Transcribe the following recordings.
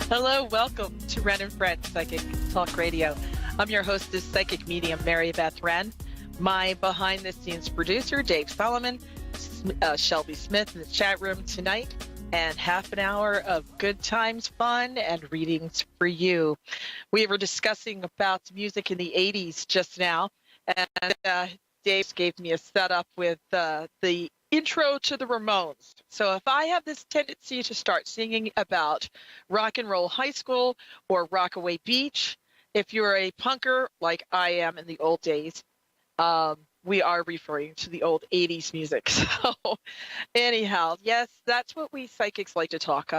Hello, welcome to Wrenn and Friends Psychic Talk Radio. I'm your hostess, psychic medium Mary Beth Wrenn. My behind-the-scenes producer, Dave Solomon, Shelby Smith in the chat room tonight, and half an hour of good times, fun, and readings for you. We were discussing about music in the 80s just now, and Dave gave me a setup with the intro to the Ramones. So if I have this tendency to start singing about rock and roll high school or Rockaway Beach, if you're a punker like I am in the old days, we are referring to the old 80s music. So anyhow, yes, that's what we psychics like to talk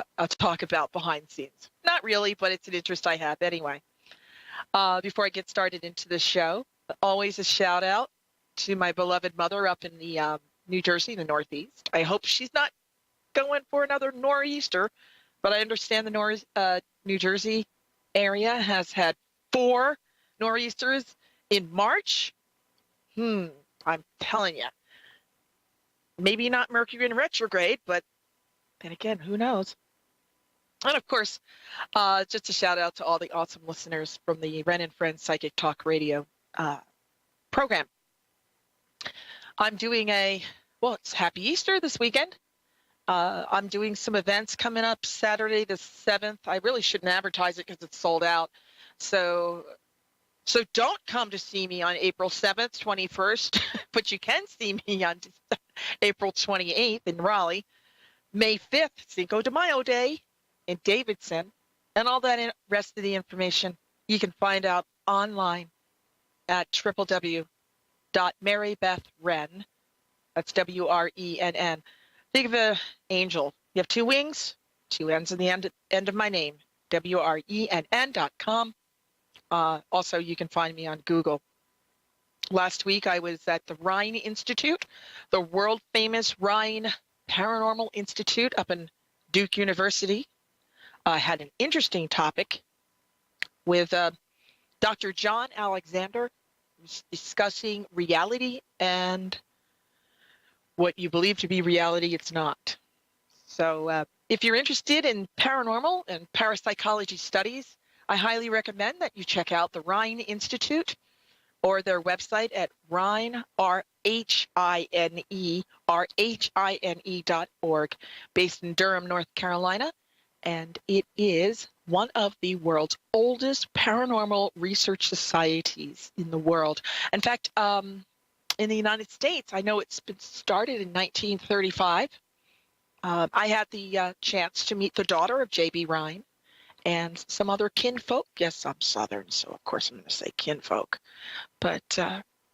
about behind the scenes. Not really, but it's an interest I have anyway. Before I get started into the show, always a shout out to my beloved mother up in the New Jersey, the Northeast. I hope she's not going for another nor'easter, but I understand the New Jersey area has had 4 nor'easters in March. I'm telling you, maybe not Mercury in retrograde, but then again, who knows? And of course, just a shout out to all the awesome listeners from the Wrenn and Friends Psychic Talk Radio program. I'm doing it's Happy Easter this weekend. I'm doing some events coming up Saturday the 7th. I really shouldn't advertise it because it's sold out. So don't come to see me on April 7th, 21st, but you can see me on April 28th in Raleigh, May 5th, Cinco de Mayo Day in Davidson, and all that rest of the information you can find out online at www.marybethwrenn. That's WRENN. Think of an angel. You have 2 wings, 2 ends in the end of my name, WRENN.com. Also, you can find me on Google. Last week, I was at the Wrenn Institute, the world-famous Wrenn Paranormal Institute up in Duke University. I had an interesting topic with Dr. John Alexander, who's discussing reality and what you believe to be reality, it's not. So if you're interested in paranormal and parapsychology studies, I highly recommend that you check out the Wrenn Institute or their website at Wrenn, RHINE.org, based in Durham, North Carolina. And it is one of the world's oldest paranormal research societies in the world. In fact, in the United States, I know it's been started in 1935. I had the chance to meet the daughter of J.B. Wrenn and some other kinfolk. Yes, I'm Southern, so of course I'm going to say kinfolk. But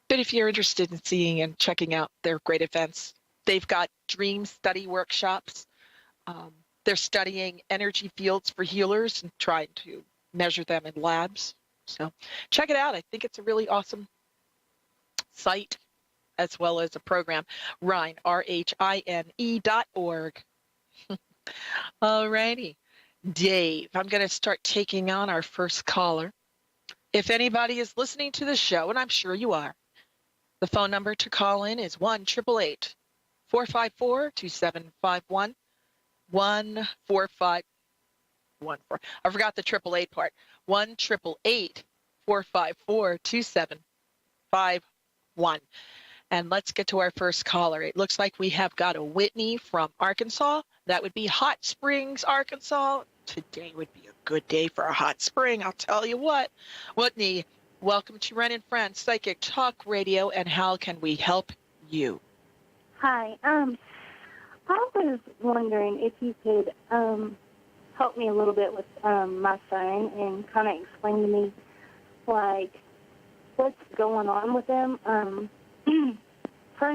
if you're interested in seeing and checking out their great events, they've got dream study workshops. They're studying energy fields for healers and trying to measure them in labs. So check it out. I think it's a really awesome site as well as a program, Wrenn, RHINE.org. All righty. Dave, I'm going to start taking on our first caller. If anybody is listening to the show, and I'm sure you are, the phone number to call in is 1-888-454-2751, 14514. I forgot the 888 part. 1-888-454-2751. And let's get to our first caller. It looks like we have got a Whitney from Arkansas. That would be Hot Springs, Arkansas. Today would be a good day for a hot spring, I'll tell you what. Whitney, welcome to Wrenn and Friends Psychic Talk Radio, and how can we help you? Hi. I was wondering if you could help me a little bit with my son and kind of explain to me, like, what's going on with him. For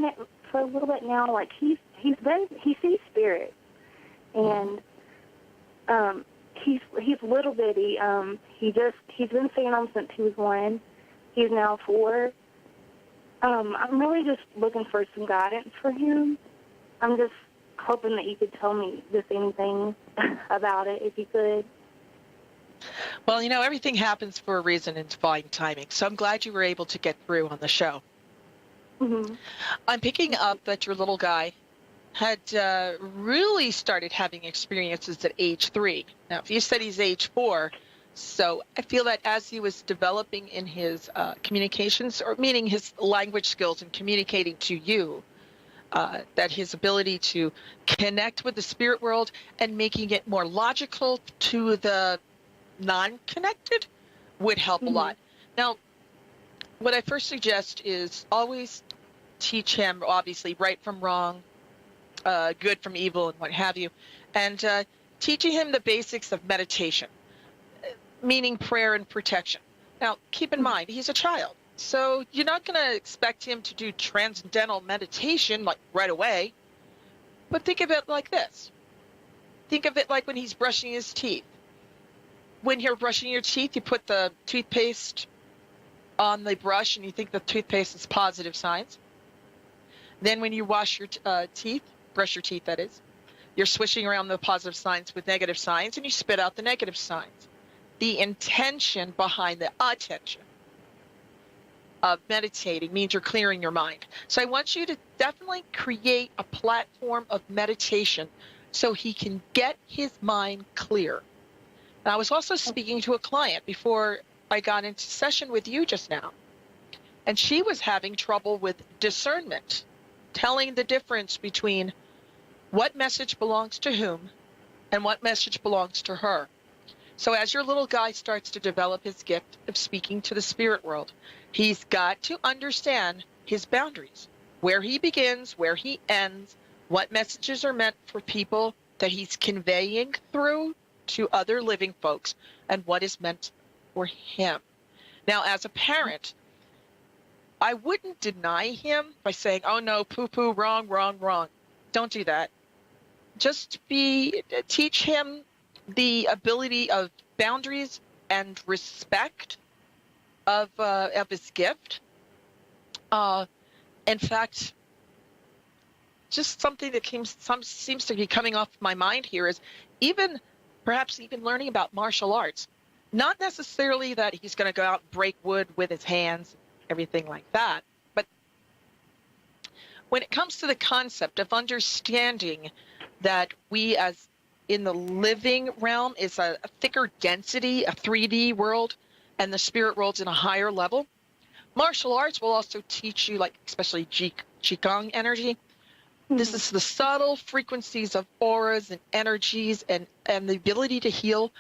a little bit now, like he sees spirits, and he's little bitty. He's been seeing them since he was 1. He's now 4. I'm really just looking for some guidance for him. I'm just hoping that you could tell me just anything about it, if you could. Well, everything happens for a reason in divine timing, so I'm glad you were able to get through on the show. Mm-hmm. I'm picking up that your little guy had really started having experiences at age 3. Now, if you said he's age 4, so I feel that as he was developing in his communications, or meaning his language skills and communicating to you, that his ability to connect with the spirit world and making it more logical to the non-connected would help a lot. Now, what I first suggest is always teach him, obviously, right from wrong, good from evil, and what have you, and teaching him the basics of meditation, meaning prayer and protection. Now, keep in mind, he's a child, so you're not going to expect him to do transcendental meditation like right away, but think of it like this. Think of it like when he's brushing his teeth. When you're brushing your teeth, you put the toothpaste on the brush and you think the toothpaste is positive signs. Then when you wash your teeth, brush your teeth, that is, you're swishing around the positive signs with negative signs and you spit out the negative signs. The intention behind the attention of meditating means you're clearing your mind. So I want you to definitely create a platform of meditation so he can get his mind clear. And I was also speaking to a client before I got into session with you just now, and she was having trouble with discernment, telling the difference between what message belongs to whom and what message belongs to her. So as your little guy starts to develop his gift of speaking to the spirit world, he's got to understand his boundaries, where he begins, where he ends, what messages are meant for people that he's conveying through to other living folks, and what is meant for him. Now, as a parent, I wouldn't deny him by saying, oh no, poo-poo, wrong, wrong, wrong. Don't do that. Just teach him the ability of boundaries and respect of his gift. In fact, just something that seems to be coming off my mind here is perhaps even learning about martial arts. Not necessarily that he's going to go out and break wood with his hands, everything like that, but when it comes to the concept of understanding that we as in the living realm is a thicker density, a 3D world, and the spirit world's in a higher level, martial arts will also teach you, like especially Qigong energy. This is the subtle frequencies of auras and energies and the ability to heal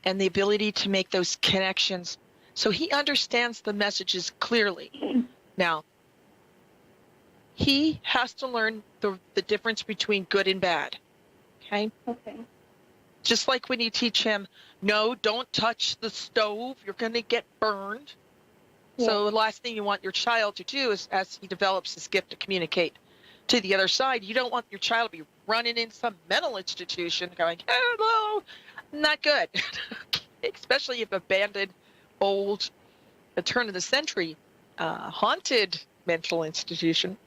and the ability to make those connections. So he understands the messages clearly. Now, he has to learn the difference between good and bad. Okay? Okay. Just like when you teach him, no, don't touch the stove, you're going to get burned. Yeah. So the last thing you want your child to do is, as he develops his gift to communicate to the other side, you don't want your child to be running in some mental institution going, hello, not good. Especially if abandoned, old, a turn of the century, haunted mental institution.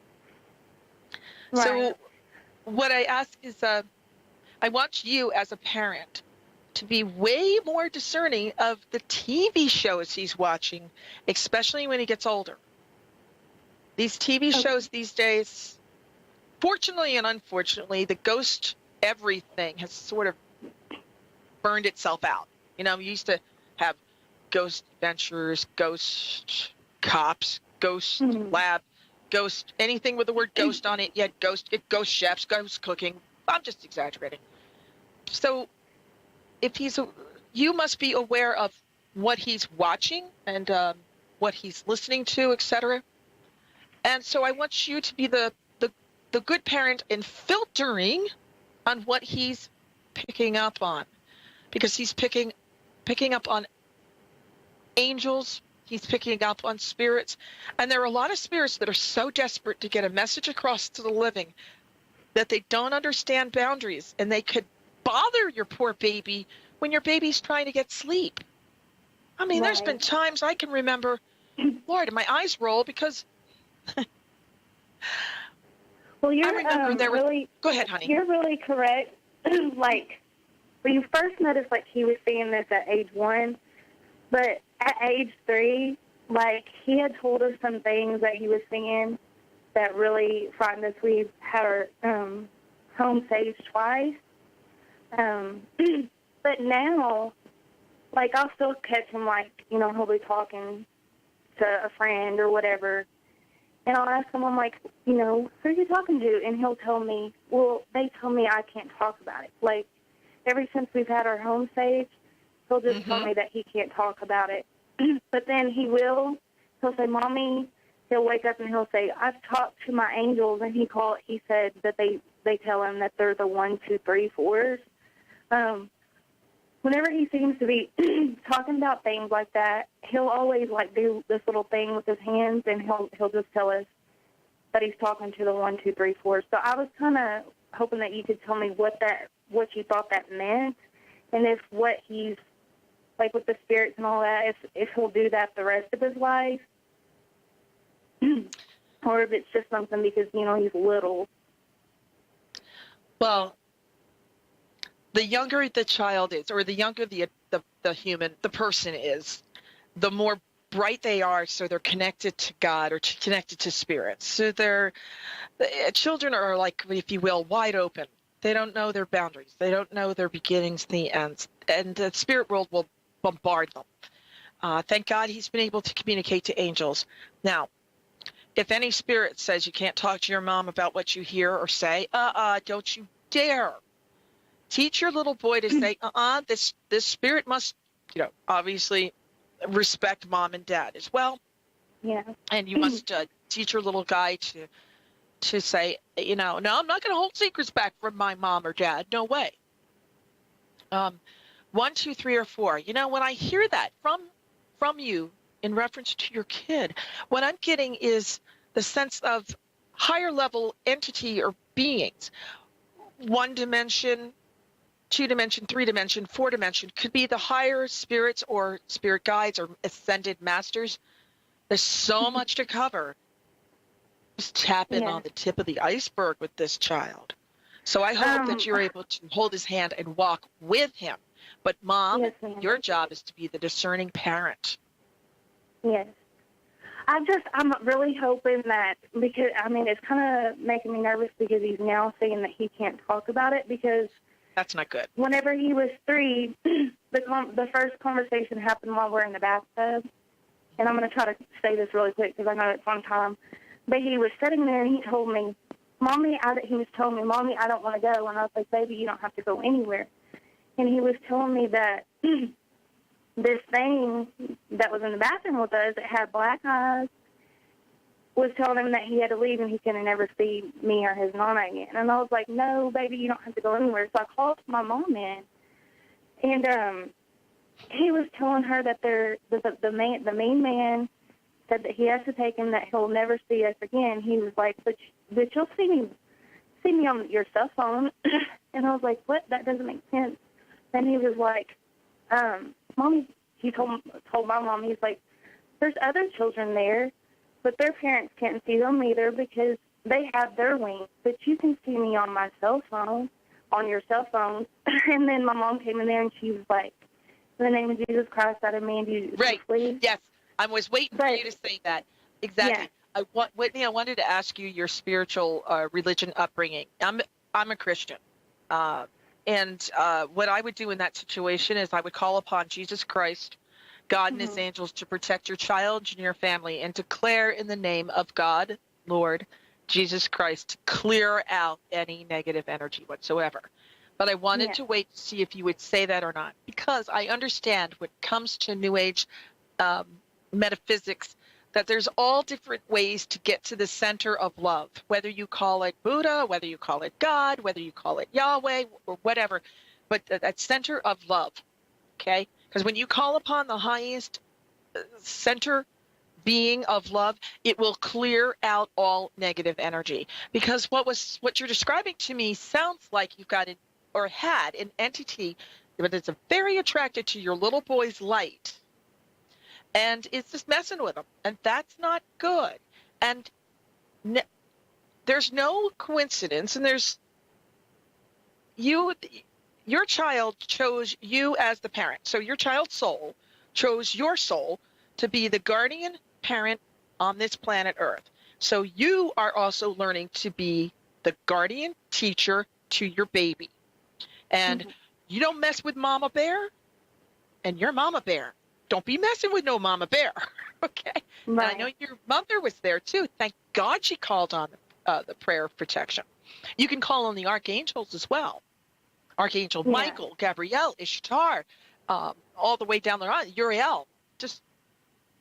Right. So what I ask is, I want you as a parent to be way more discerning of the TV shows he's watching, especially when he gets older. These TV shows these days, fortunately and unfortunately, the ghost everything has sort of burned itself out. You know, we used to have ghost adventures, ghost cops, ghost lab, ghost, anything with the word ghost on it. You had ghost chefs, ghost cooking. I'm just exaggerating. So if you must be aware of what he's watching and what he's listening to, etc. And so I want you to be the good parent in filtering on what he's picking up on, because he's picking up on angels, he's picking up on spirits, and there are a lot of spirits that are so desperate to get a message across to the living that they don't understand boundaries, and they could bother your poor baby when your baby's trying to get sleep. I mean, There's been times I can remember, Lord, my eyes roll because well, you're really. Go ahead, honey. You're really correct. Like, when you first noticed, like, he was seeing this at age 1, but at age 3, like, he had told us some things that he was seeing that really frightened us. We had our home saves twice. But now, like, I'll still catch him, like, he'll be talking to a friend or whatever. And I'll ask him, I'm like, who are you talking to? And he'll tell me, well, they tell me I can't talk about it. Like, ever since we've had our home saved, he'll just tell me that he can't talk about it. But then he'll say, Mommy, he'll wake up and he'll say, I've talked to my angels, and he said that they tell him that they're the 1, 2, 3, 4s. Whenever he seems to be talking about things like that, he'll always, like, do this little thing with his hands, and he'll just tell us that he's talking to the 1, 2, 3, 4s. So I was kind of hoping that you could tell me what you thought that meant, and if what he's, like, with the spirits and all that, if he'll do that the rest of his life, or if it's just something because, he's little. Well, the younger the child is, or the younger the person is, the more bright they are, so they're connected to God or connected to spirits. So children are, like, if you will, wide open. They don't know their boundaries. They don't know their beginnings, the ends, and the spirit world will bombard them. Thank God he's been able to communicate to angels. Now, if any spirit says you can't talk to your mom about what you hear or say, don't you dare. Teach your little boy to say, this spirit must, obviously respect mom and dad as well. Yeah. And you must teach your little guy to say, no, I'm not going to hold secrets back from my mom or dad. No way. 1, 2, 3, or 4. When I hear that from you in reference to your kid, what I'm getting is the sense of higher level entity or beings. 1 dimension, 2 dimension, 3 dimension, 4 dimension could be the higher spirits or spirit guides or ascended masters. There's so much to cover. Just tap in on the tip of the iceberg with this child. So I hope that you're able to hold his hand and walk with him. But Mom, yes, your job is to be the discerning parent. Yes. I'm really hoping that, because, it's kind of making me nervous because he's now saying that he can't talk about it, because that's not good. Whenever he was 3, the first conversation happened while we're in the bathtub. And I'm going to try to say this really quick because I know it's on time. But he was sitting there and he told me, he was telling me, Mommy, I don't want to go. And I was like, baby, you don't have to go anywhere. And he was telling me that this thing that was in the bathroom with us, it had black eyes, was telling him that he had to leave and he couldn't never see me or his nana again. And I was like, no, baby, you don't have to go anywhere. So I called my mom in, and he was telling her that the main man said that he has to take him, that he'll never see us again. He was like, but you'll see me on your cell phone. And I was like, what? That doesn't make sense. Then he was like, Mommy, he told my mom, he's like, there's other children there, but their parents can't see them either because they have their wings. But you can see me on my cell phone, on your cell phone. And then my mom came in there and she was like, in the name of Jesus Christ, I demand you to flee. Yes, I was waiting for you to say that. Exactly. Yeah. Whitney, I wanted to ask you your spiritual religion upbringing. I'm a Christian. And what I would do in that situation is I would call upon Jesus Christ, God and his angels, to protect your child and your family, and declare in the name of God, Lord, Jesus Christ, to clear out any negative energy whatsoever. But I wanted to wait to see if you would say that or not, because I understand when it comes to New Age metaphysics that there's all different ways to get to the center of love, whether you call it Buddha, whether you call it God, whether you call it Yahweh or whatever, but that center of love, okay? Because when you call upon the highest center being of love, it will clear out all negative energy. Because what you're describing to me sounds like you've got or had an entity that is very attracted to your little boy's light, and it's just messing with him, and that's not good. And there's no coincidence, and your child chose you as the parent. So your child's soul chose your soul to be the guardian parent on this planet Earth. So you are also learning to be the guardian, teacher, to your baby. And you don't mess with Mama Bear, and you're Mama Bear. Don't be messing with no Mama Bear, okay? Right. And I know your mother was there too. Thank God she called on the prayer of protection. You can call on the archangels as well. Archangel Michael, Gabrielle, Ishtar, all the way down the line, Uriel. Just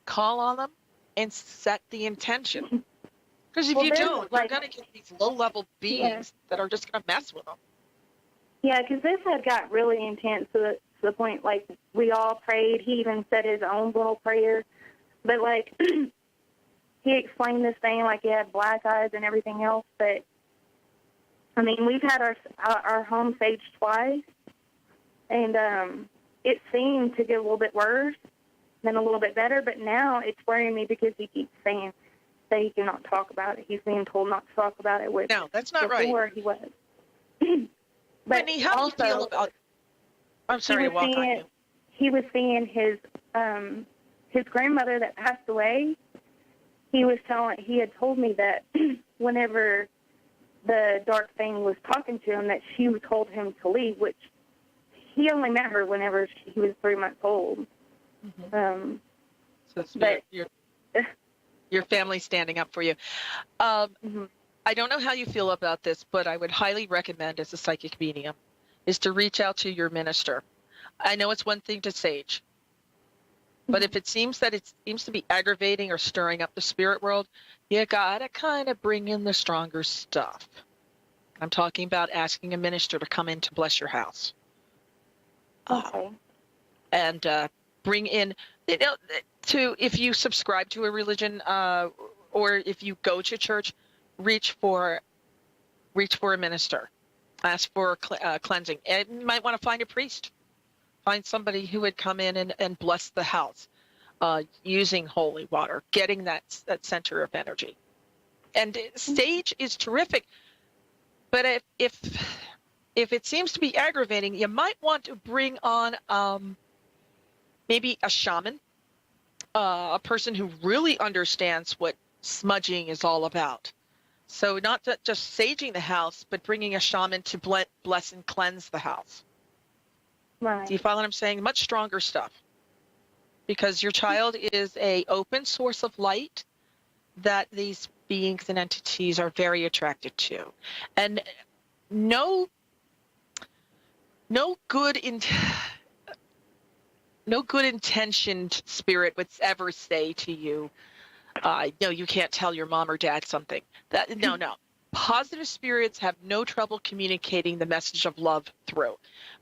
call on them and set the intention. Because if you don't, you're going to get these low-level beings that are just going to mess with them. Yeah, because this had got really intense to the point, like, we all prayed. He even said his own little prayer. But, like, he explained this thing like he had black eyes and everything else. But, I mean, we've had our home saged twice. And it seemed to get a little bit worse, then a little bit better. But now it's worrying me because he keeps saying that he cannot talk about it. He's being told not to talk about it. No, that's not right. Before he was. But Whitney, how do you feel about? I'm sorry to walk on you. He was seeing his grandmother that passed away. He had told me that whenever the dark thing was talking to him, that she told him to leave, which he only met her whenever he was 3 months old. So your family's standing up for you. I don't know how you feel about this, but I would highly recommend as a psychic medium is to reach out to your minister. I know it's one thing to sage, but if it seems to be aggravating or stirring up the spirit world, you gotta kind of bring in the stronger stuff. I'm talking about asking a minister to come in to bless your house. Okay. And bring in, if you subscribe to a religion or if you go to church, reach for a minister. Ask for cleansing. And you might want to find a priest. Find somebody who would come in and bless the house using holy water, getting that center of energy. And sage is terrific. But if it seems to be aggravating, you might want to bring on maybe a shaman, a person who really understands what smudging is all about. So not just saging the house, but bringing a shaman to bless and cleanse the house. Right. Do you follow what I'm saying? Much stronger stuff. Because your child is an open source of light that these beings and entities are very attracted to. And no good intentioned spirit would ever say to you, no, you can't tell your mom or dad something. No. Positive spirits have no trouble communicating the message of love through.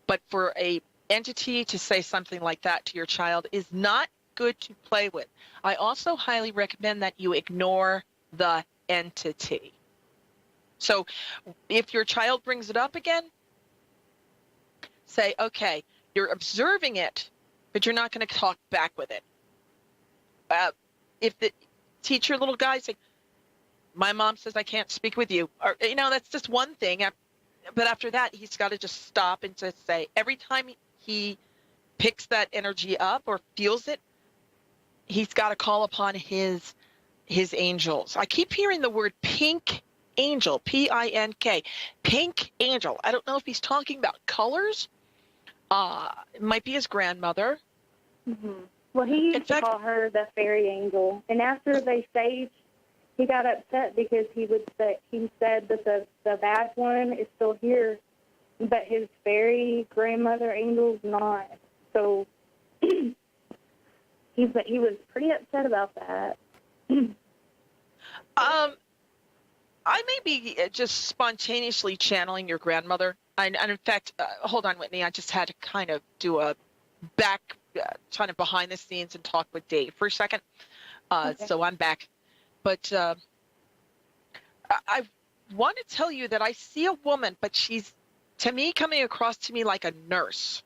But for a entity to say something like that to your child is not good to play with. I also highly recommend that you ignore the entity. So if your child brings it up again, say, okay, you're observing it, but you're not going to talk back with it. Teach your little guy, say, my mom says I can't speak with you. Or, that's just one thing. But after that, he's got to just stop and just say, every time he picks that energy up or feels it, he's got to call upon his angels. I keep hearing the word pink angel, P-I-N-K, pink angel. I don't know if he's talking about colors. It might be his grandmother. Mm-hmm. Well, he used to call her the fairy angel. And after they saged, he got upset because he said that the bad one is still here, but his fairy grandmother angel's not. So he was pretty upset about that. I may be just spontaneously channeling your grandmother. And in fact, hold on, Whitney. I just had to kind of do a kind of behind the scenes and talk with Dave for a second. Okay. So I'm back. But I want to tell you that I see a woman, but she's, to me, coming across to me like a nurse.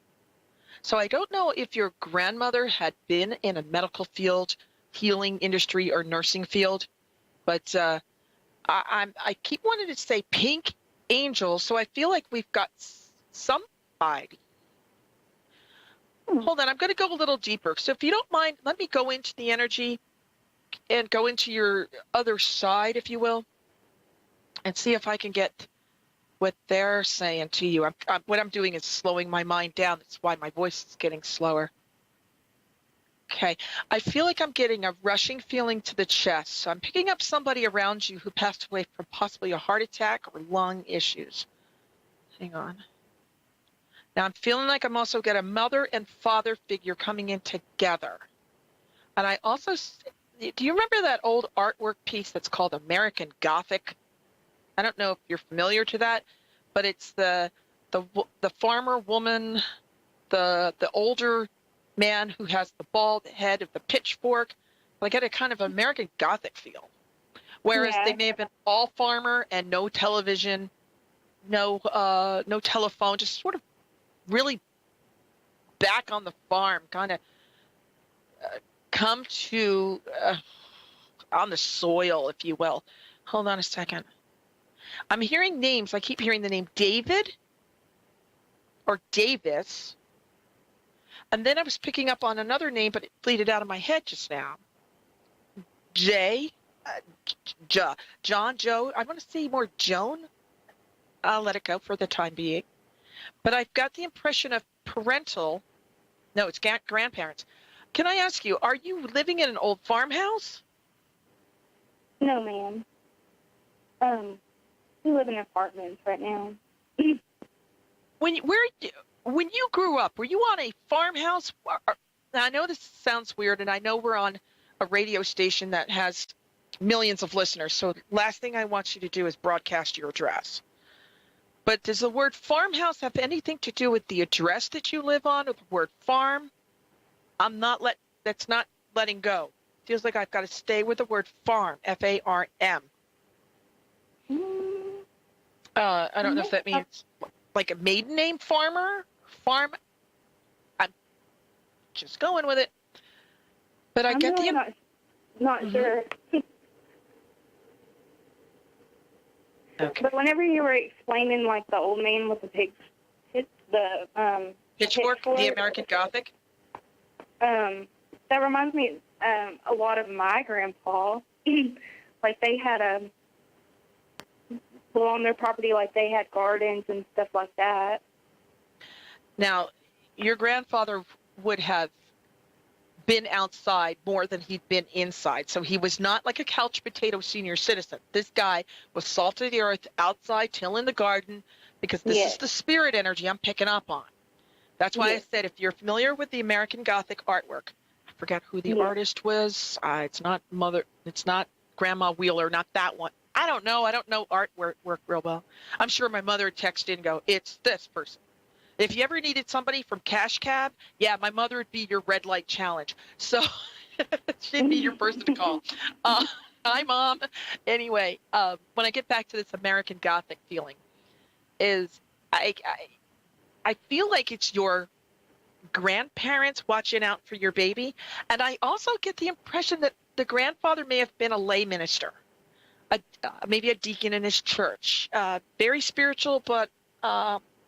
So I don't know if your grandmother had been in a medical field, healing industry, or nursing field, but I keep wanting to say pink angel, so I feel like we've got somebody. Hold on, I'm going to go a little deeper. So if you don't mind, let me go into the energy and go into your other side, if you will, and see if I can get what they're saying to you. What I'm doing is slowing my mind down. That's why my voice is getting slower. Okay. I feel like I'm getting a rushing feeling to the chest. So I'm picking up somebody around you who passed away from possibly a heart attack or lung issues. Hang on. Now I'm feeling like I'm also got a mother and father figure coming in together. And I also, do you remember that old artwork piece that's called American Gothic? I don't know if you're familiar to that, but it's the farmer woman, the older man who has the bald head of the pitchfork. I get a kind of American Gothic feel. Whereas they may have been all farmer and no television, no telephone, just sort of really back on the farm, kind of come to on the soil, if you will. Hold on a second. I'm hearing names. I keep hearing the name David or Davis. And then I was picking up on another name, but it bleated out of my head just now. John, Joe. I want to say more Joan. I'll let it go for the time being. But I've got the impression of parental. No, it's grandparents. Can I ask you, are you living in an old farmhouse? No, ma'am. We live in apartments right now. When you grew up, were you on a farmhouse? Now, I know this sounds weird, and I know we're on a radio station that has millions of listeners, so last thing I want you to do is broadcast your address. But does the word farmhouse have anything to do with the address that you live on, or the word farm? That's not letting go. Feels like I've got to stay with the word farm, F-A-R-M. I don't know if that means like a maiden name, farmer, farm. I'm just going with it. But I get really not sure. Okay. But whenever you were explaining like the old man with the pitchfork, the American Gothic. That reminds me a lot of my grandpa. Like they had on their property, like they had gardens and stuff like that. Now, your grandfather would have been outside more than he'd been inside. So he was not like a couch potato senior citizen. This guy was salt of the earth, outside, tilling the garden, because this is the spirit energy I'm picking up on. That's why I said, if you're familiar with the American Gothic artwork, I forget who the artist was. It's not Grandma Wheeler, not that one. I don't know artwork real well. I'm sure my mother would text in and go, it's this person. If you ever needed somebody from Cash Cab, my mother would be your red light challenge. So she'd be your person to call. Hi, Mom. Anyway, when I get back to this American Gothic feeling, is I feel like it's your grandparents watching out for your baby. And I also get the impression that the grandfather may have been a lay minister, maybe a deacon in his church, very spiritual, but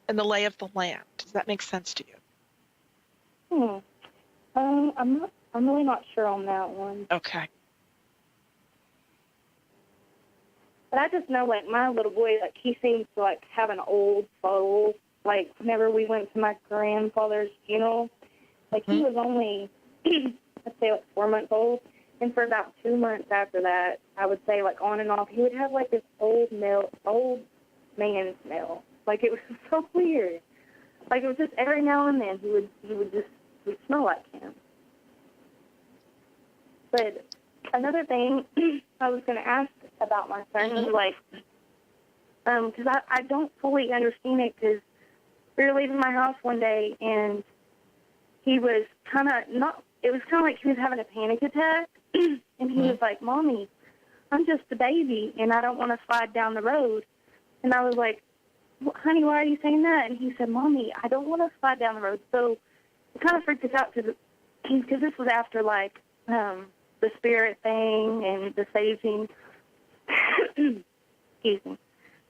in the lay of the land. Does that make sense to you? I'm really not sure on that one. Okay. But I just know, like, my little boy, like, he seems to, like, have an old soul. Like, whenever we went to my grandfather's funeral, like, he was only, let's say, like, 4 months old. And for about 2 months after that, I would say, like, on and off, he would have, like, this old man smell. Like, it was so weird. Like, it was just every now and then he would smell like him. But another thing I was going to ask about my son was, like, because I don't fully understand it, because we were leaving my house one day, and he was kind of it was kind of like he was having a panic attack, and he was like, Mommy, I'm just a baby, and I don't want to slide down the road. And I was like, honey, why are you saying that? And he said, Mommy, I don't want to slide down the road. So it kind of freaked us out because this was after, like, the spirit thing and the saving. Excuse me.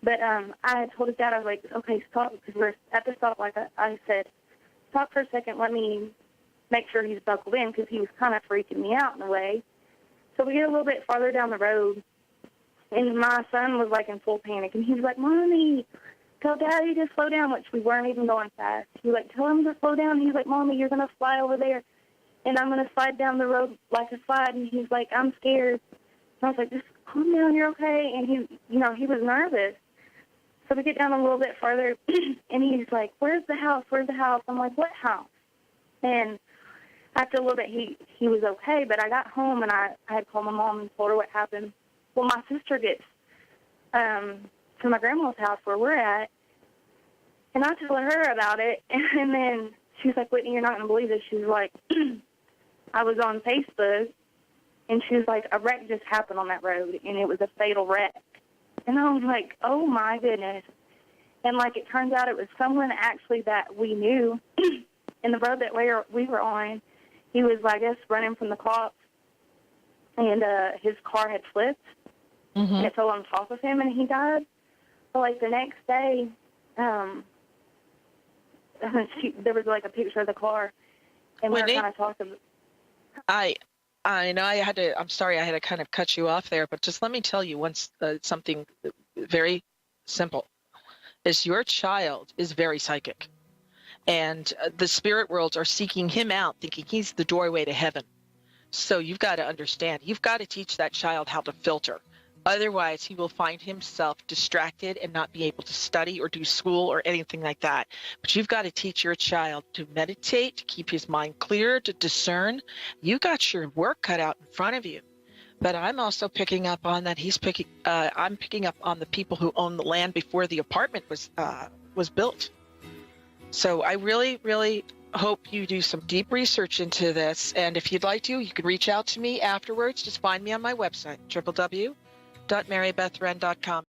But I had told his dad, I was like, okay, stop, because we're at the stop. Like I said, stop for a second. Let me make sure he's buckled in, because he was kind of freaking me out in a way. So we get a little bit farther down the road, and my son was, like, in full panic. And he was like, Mommy, tell Daddy to slow down, which we weren't even going fast. He was like, tell him to slow down. He's like, Mommy, you're going to fly over there, and I'm going to slide down the road like a slide. And he's like, I'm scared. And I was like, just calm down, you're okay. And he was nervous. So we get down a little bit farther, and he's like, where's the house? Where's the house? I'm like, what house? And after a little bit, he was okay. But I got home, and I had called my mom and told her what happened. Well, my sister gets to my grandma's house where we're at, and I tell her about it. And then she's like, Whitney, you're not going to believe this. She's like, I was on Facebook, and she was like, a wreck just happened on that road, and it was a fatal wreck. And I was like, oh, my goodness. And, like, it turns out it was someone actually that we knew in the road that we were on. He was, I guess, running from the cops, and his car had flipped, and it fell on top of him, and he died. So, like, the next day, there was, like, a picture of the car, and we were kind of talking. I know I'm sorry I had to kind of cut you off there, but just let me tell you something very simple. Is your child is very psychic, and the spirit worlds are seeking him out, thinking he's the doorway to heaven. So you've got to understand, you've got to teach that child how to filter. Otherwise, he will find himself distracted and not be able to study or do school or anything like that. But you've got to teach your child to meditate, to keep his mind clear, to discern. You got your work cut out in front of you. But I'm also picking up on that I'm picking up on the people who own the land before the apartment was built. So I really, really hope you do some deep research into this. And if you'd like to, you can reach out to me afterwards. Just find me on my website, www.marybethwrenn.com.